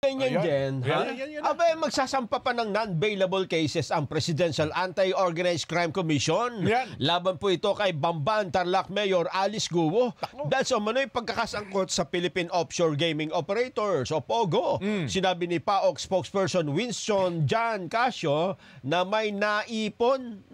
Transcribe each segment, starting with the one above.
Ganyan din, ha? Yan. Abay, magsasampa pa ng non-bailable cases ang Presidential Anti-Organized Crime Commission. Yan. Laban po ito kay Bamban Tarlac Mayor Alice Guo dahil sa umano'y pagkakasangkot sa Philippine Offshore Gaming Operators o POGO. Sinabi ni PAOK spokesperson Winston John Casio na may naipon?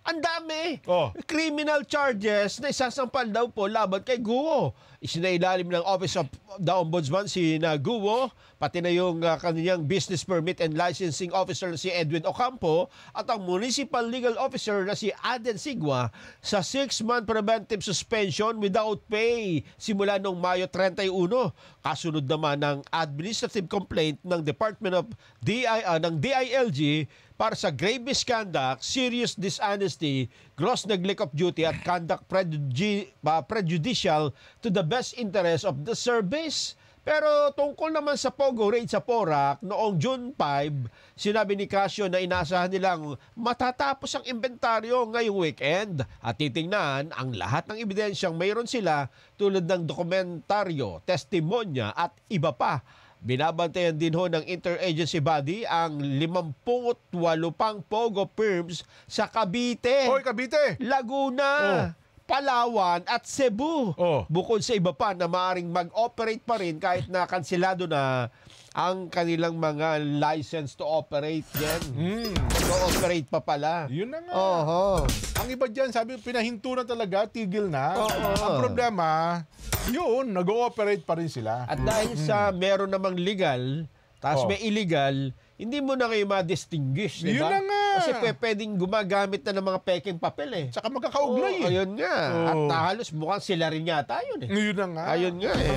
Ang dami! Oh. Criminal charges na isasampal daw po laban kay Guo. Isinailalim ng Office of the Ombudsman si Guo, pati na yung kanyang business permit and licensing officer na si Edwin Ocampo at ang municipal legal officer na si Aden Sigua sa 6-month preventive suspension without pay simula noong Mayo 31. Kasunod naman ng administrative complaint ng Department of ng DILG para sa grave misconduct, serious dishonesty, gross neglect of duty at conduct prejudicial to the best interest of the service. Pero tungkol naman sa POGO raid sa Porac noong June 5, sinabi ni Casio na inaasahan nilang matatapos ang inventaryo ngayong weekend at titingnan ang lahat ng ebidensyang mayroon sila tulad ng dokumentaryo, testimonya at iba pa. Binabantayan din ho ng interagency body ang 58 pang POGO firms sa Cavite, Hoy, Cavite! Laguna, Palawan at Cebu. Bukod sa iba pa na maaaring mag-operate pa rin kahit na kansilado na ang kanilang mga license to operate din. Mag-operate pa pala. Yun na nga. Oho. Ang iba dyan, sabi, pinahinto na talaga, tigil na. Oo. Ang problema, yun, nag-ooperate pa rin sila. At dahil sa meron namang legal, tapos may illegal, hindi mo na kayo ma-distinguish, di Yun ba? na nga. Kasi pwedeng gumagamit na ng mga peking papel eh. Saka magkakaugnay eh. Ayun nga. At halos mukhang sila rin yata yun eh. Yun na nga. Ayun nga eh.